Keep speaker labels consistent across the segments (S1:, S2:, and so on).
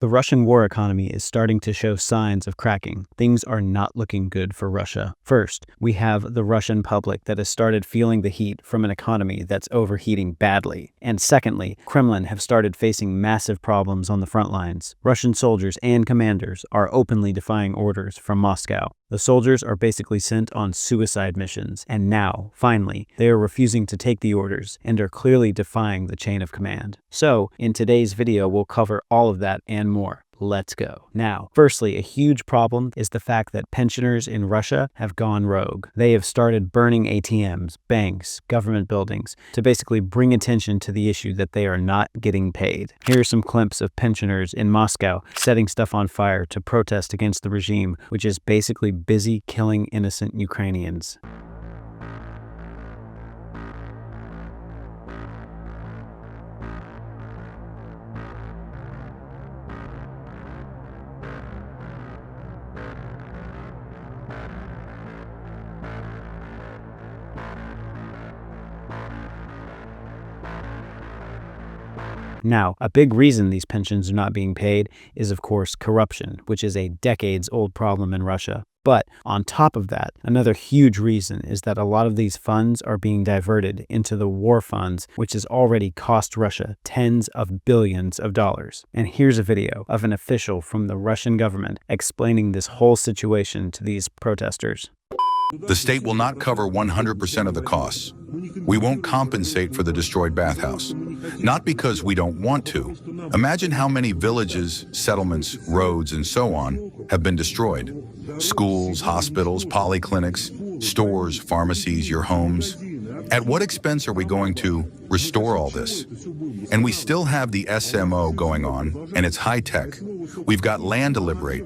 S1: The Russian war economy is starting to show signs of cracking. Things are not looking good for Russia. First, we have the Russian public that has started feeling the heat from an economy that's overheating badly. And secondly, Kremlin have started facing massive problems on the front lines. Russian soldiers and commanders are openly defying orders from Moscow. The soldiers are basically sent on suicide missions, and now, finally, they are refusing to take the orders and are clearly defying the chain of command. So, in today's video, we'll cover all of that and more. Let's go. Now, firstly, a huge problem is the fact that pensioners in Russia have gone rogue. They have started burning ATMs, banks, government buildings to basically bring attention to the issue that they are not getting paid. Here are some clips of pensioners in Moscow setting stuff on fire to protest against the regime, which is basically busy killing innocent Ukrainians. Now, a big reason these pensions are not being paid is, of course, corruption, which is a decades-old problem in Russia. But on top of that, another huge reason is that a lot of these funds are being diverted into the war funds, which has already cost Russia tens of billions of dollars. And here's a video of an official from the Russian government explaining this whole situation to these protesters.
S2: The state will not cover 100% of the costs. We won't compensate for the destroyed bathhouse. Not because we don't want to. Imagine how many villages, settlements, roads, and so on have been destroyed. Schools, hospitals, polyclinics, stores, pharmacies, your homes. At what expense are we going to restore all this? And we still have the SMO going on, and it's high-tech. We've got land to liberate.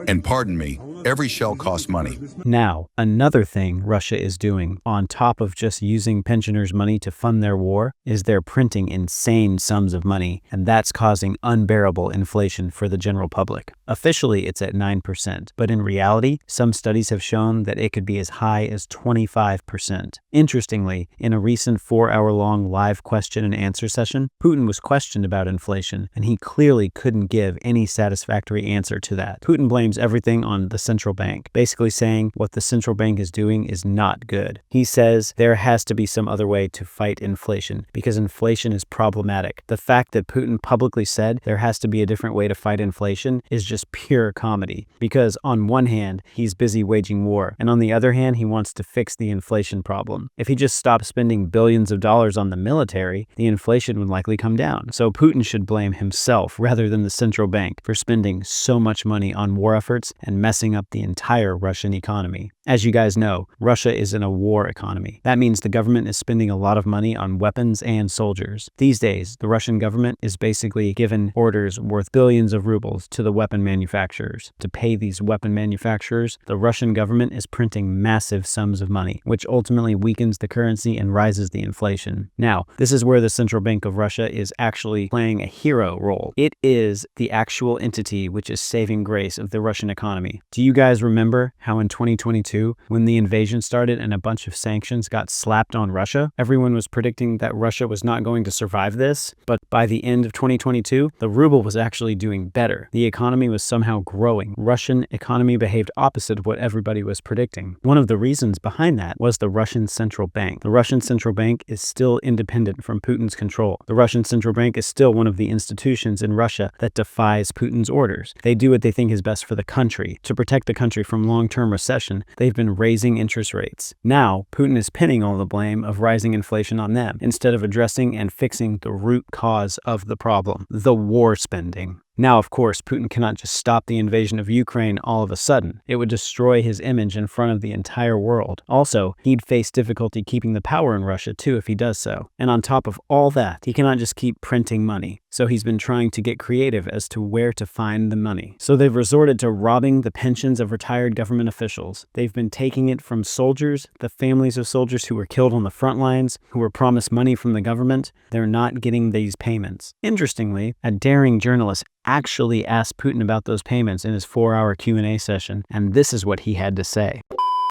S2: And pardon me, every shell costs money.
S1: Now, another thing Russia is doing, on top of just using pensioners' money to fund their war, is they're printing insane sums of money, and that's causing unbearable inflation for the general public. Officially, it's at 9%, but in reality, some studies have shown that it could be as high as 25%. Interestingly, in a recent 4-hour-long live question and answer session, Putin was questioned about inflation, and he clearly couldn't give any satisfactory answer to that. Putin blames everything on the central bank, basically saying what the central bank is doing is not good. He says there has to be some other way to fight inflation, because inflation is problematic. The fact that Putin publicly said there has to be a different way to fight inflation is just pure comedy, because on one hand, he's busy waging war, and on the other hand, he wants to fix the inflation problem. If he just stopped spending billions of dollars on the military, the inflation would likely come down. So Putin should blame himself rather than the central bank for spending so much money on war efforts and messing up the entire Russian economy. As you guys know, Russia is in a war economy. That means the government is spending a lot of money on weapons and soldiers. These days, the Russian government is basically given orders worth billions of rubles to the weapon manufacturers. To pay these weapon manufacturers, the Russian government is printing massive sums of money, which ultimately weakens the currency and rises the inflation. Now, this is where the Central Bank of Russia is actually playing a hero role. It is the actual entity which is saving grace of the Russian economy. Do you guys remember how in 2022, when the invasion started and a bunch of sanctions got slapped on Russia, everyone was predicting that Russia was not going to survive this, but by the end of 2022, the ruble was actually doing better. The economy was somehow growing. Russian economy behaved opposite of what everybody was predicting. One of the reasons behind that was the Russian central bank. The Russian central bank is still independent from Putin's control. The Russian central bank is still one of the institutions in Russia that defies Putin's orders. They do what they think is best for the country. To protect the country from long-term recession, they've been raising interest rates. Now, Putin is pinning all the blame of rising inflation on them, instead of addressing and fixing the root cause of the problem, the war spending. Now, of course, Putin cannot just stop the invasion of Ukraine all of a sudden. It would destroy his image in front of the entire world. Also, he'd face difficulty keeping the power in Russia too if he does so. And on top of all that, he cannot just keep printing money. So he's been trying to get creative as to where to find the money. So they've resorted to robbing the pensions of retired government officials. They've been taking it from soldiers, the families of soldiers who were killed on the front lines, who were promised money from the government. They're not getting these payments. Interestingly, a daring journalist actually asked Putin about those payments in his 4-hour Q&A session, and this is what he had to say.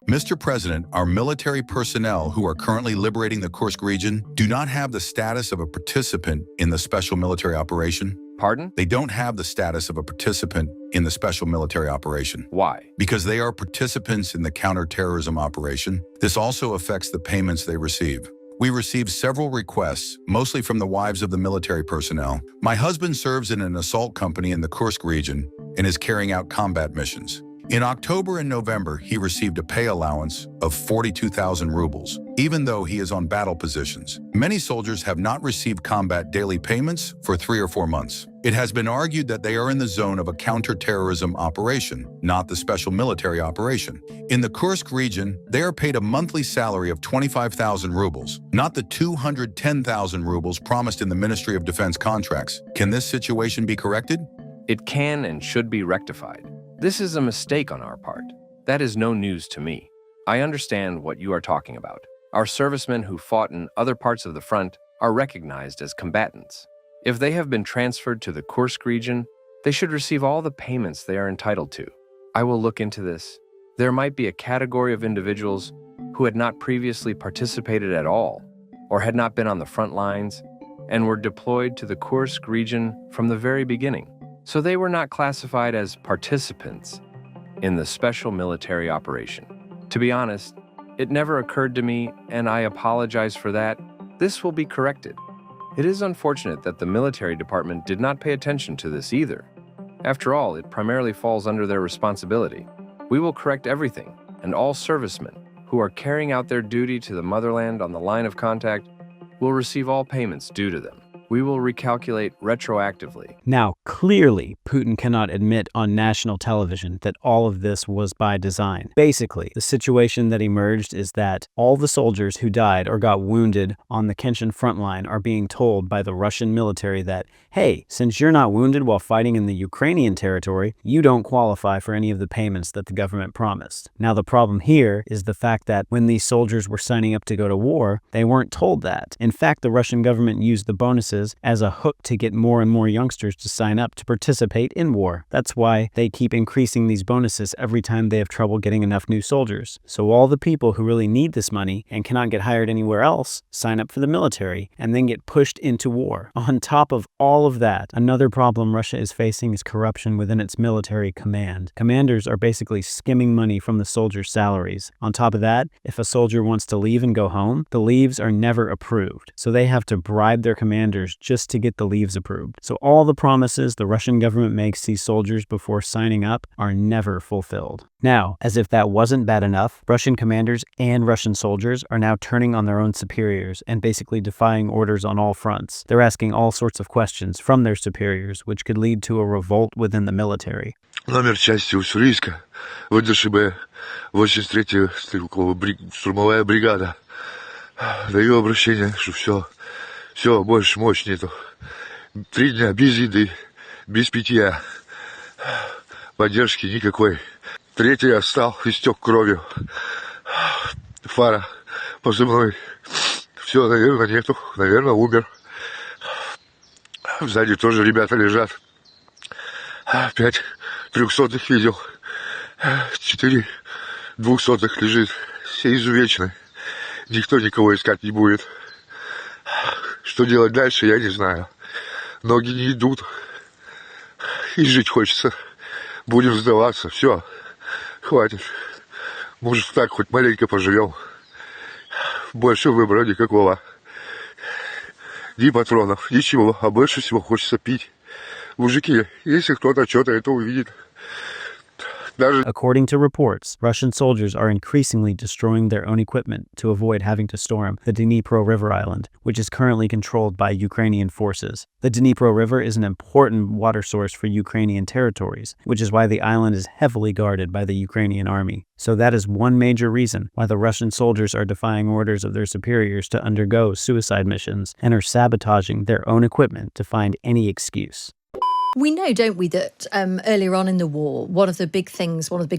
S2: Mr. President, our military personnel who are currently liberating the Kursk region do not have the status of a participant in the special military operation.
S3: Pardon?
S2: They don't have the status of a participant in the special military operation.
S3: Why?
S2: Because they are participants in the counterterrorism operation, this also affects the payments they receive. We received several requests, mostly from the wives of the military personnel. My husband serves in an assault company in the Kursk region and is carrying out combat missions. In October and November, he received a pay allowance of 42,000 rubles, even though he is on battle positions. Many soldiers have not received combat daily payments for 3 or 4 months. It has been argued that they are in the zone of a counterterrorism operation, not the special military operation. In the Kursk region, they are paid a monthly salary of 25,000 rubles, not the 210,000 rubles promised in the Ministry of Defense contracts. Can this situation be corrected?
S3: It can and should be rectified. This is a mistake on our part. That is no news to me. I understand what you are talking about. Our servicemen who fought in other parts of the front are recognized as combatants. If they have been transferred to the Kursk region, they should receive all the payments they are entitled to. I will look into this. There might be a category of individuals who had not previously participated at all, or had not been on the front lines, and were deployed to the Kursk region from the very beginning. So they were not classified as participants in the special military operation. To be honest, it never occurred to me, and I apologize for that. This will be corrected. It is unfortunate that the military department did not pay attention to this either. After all, it primarily falls under their responsibility. We will correct everything, and all servicemen who are carrying out their duty to the motherland on the line of contact will receive all payments due to them. We will recalculate retroactively.
S1: Now, clearly, Putin cannot admit on national television that all of this was by design. Basically, the situation that emerged is that all the soldiers who died or got wounded on the Kherson front line are being told by the Russian military that, hey, since you're not wounded while fighting in the Ukrainian territory, you don't qualify for any of the payments that the government promised. Now, the problem here is the fact that when these soldiers were signing up to go to war, they weren't told that. In fact, the Russian government used the bonuses as a hook to get more and more youngsters to sign up to participate in war. That's why they keep increasing these bonuses every time they have trouble getting enough new soldiers. So all the people who really need this money and cannot get hired anywhere else sign up for the military and then get pushed into war. On top of all of that, another problem Russia is facing is corruption within its military command. Commanders are basically skimming money from the soldiers' salaries. On top of that, if a soldier wants to leave and go home, the leaves are never approved. So they have to bribe their commanders just to get the leaves approved. So all the promises the Russian government makes these soldiers before signing up are never fulfilled. Now, as if that wasn't bad enough, Russian commanders and Russian soldiers are now turning on their own superiors and basically defying orders on all fronts. They're asking all sorts of questions from their superiors, which could lead to a revolt within the military.
S4: Номер части Уссурийска, ВДШБ, 83-я стрелковая штурмовая бригада. Даю обращение, что все, больше мощь нету. 3 дня без еды, без питья. Поддержки никакой. 3-й отстал, истек кровью. Фара позывной. Все, наверное, нету. Наверное, умер. Сзади тоже ребята лежат. 5 300-х видел. 4 200-х лежит. Все изувечены. Никто никого искать не будет. Что делать дальше, я не знаю. Ноги не идут. И жить хочется. Будем сдаваться. Все. Хватит. Может, так хоть маленько поживем. Больше выбора никакого. Ни патронов, ничего. А больше всего хочется пить. Мужики, если кто-то что-то это увидит.
S1: According to reports, Russian soldiers are increasingly destroying their own equipment to avoid having to storm the Dnipro River island, which is currently controlled by Ukrainian forces. The Dnipro River is an important water source for Ukrainian territories, which is why the island is heavily guarded by the Ukrainian army. So that is one major reason why the Russian soldiers are defying orders of their superiors to undergo suicide missions and are sabotaging their own equipment to find any excuse.
S5: We know, don't we, that earlier on in the war, one of the big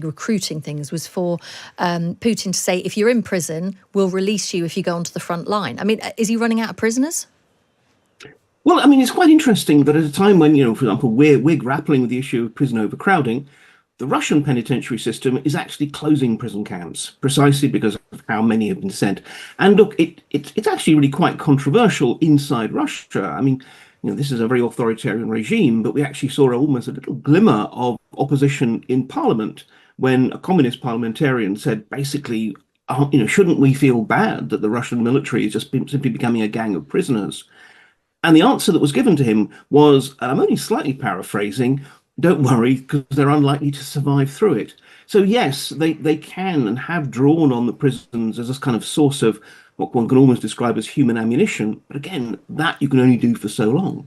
S5: recruiting things was for Putin to say, if you're in prison, we'll release you if you go onto the front line. I mean, is he running out of prisoners?
S6: Well, I mean, it's quite interesting that at a time when, for example, we're grappling with the issue of prison overcrowding, the Russian penitentiary system is actually closing prison camps precisely because of how many have been sent. And look, it's actually really quite controversial inside Russia. I mean, this is a very authoritarian regime, but we actually saw almost a little glimmer of opposition in Parliament when a communist parliamentarian said, basically, shouldn't we feel bad that the Russian military is just simply becoming a gang of prisoners? And the answer that was given to him was, and I'm only slightly paraphrasing, don't worry, because they're unlikely to survive through it. So yes, they can and have drawn on the prisons as a kind of source of what one can almost describe as human ammunition. But again, that you can only do for so long.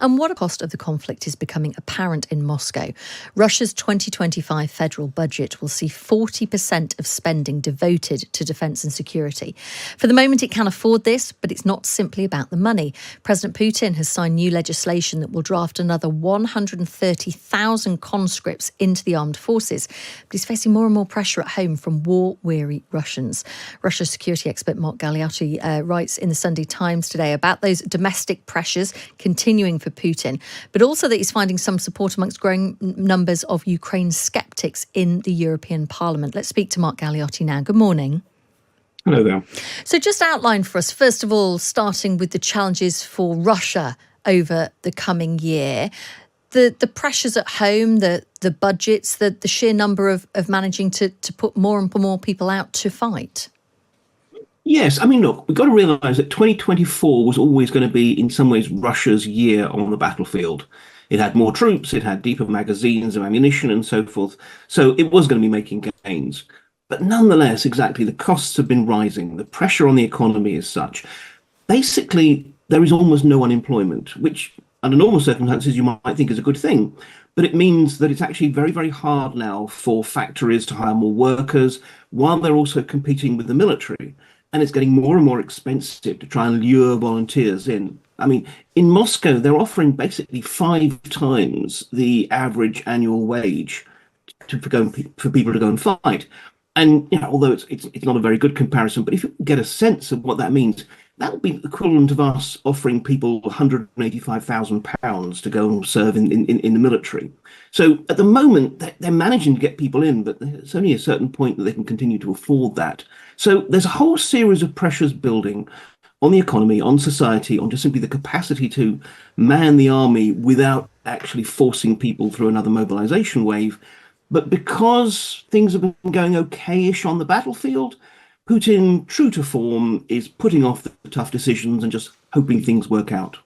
S5: And what a cost of the conflict is becoming apparent in Moscow. Russia's 2025 federal budget will see 40% of spending devoted to defence and security. For the moment, it can afford this, but it's not simply about the money. President Putin has signed new legislation that will draft another 130,000 conscripts into the armed forces. But he's facing more and more pressure at home from war-weary Russians. Russia's security expert Mark Galeotti writes in the Sunday Times today about those domestic pressures continuing for Putin, but also that he's finding some support amongst growing numbers of Ukraine skeptics in the European Parliament. Let's speak to Mark Galeotti now. Good morning.
S6: Hello there.
S5: So just outline for us, first of all, starting with the challenges for Russia over the coming year, the pressures at home, the budgets, the sheer number of managing to put more and more people out to fight.
S6: Yes, I mean, look, we've got to realise that 2024 was always going to be, in some ways, Russia's year on the battlefield. It had more troops, it had deeper magazines of ammunition and so forth. So it was going to be making gains. But nonetheless, exactly, the costs have been rising. The pressure on the economy is such. Basically, there is almost no unemployment, which under normal circumstances you might think is a good thing. But it means that it's actually very, very hard now for factories to hire more workers while they're also competing with the military. And it's getting more and more expensive to try and lure volunteers in. I mean, in Moscow, they're offering basically 5 times the average annual wage for people to go and fight. And although it's not a very good comparison, but if you get a sense of what that means, that would be the equivalent of us offering people £185,000 to go and serve in the military. So at the moment, they're managing to get people in, but there's only a certain point that they can continue to afford that. So there's a whole series of pressures building on the economy, on society, on just simply the capacity to man the army without actually forcing people through another mobilization wave. But because things have been going okay-ish on the battlefield, Putin, true to form, is putting off the tough decisions and just hoping things work out.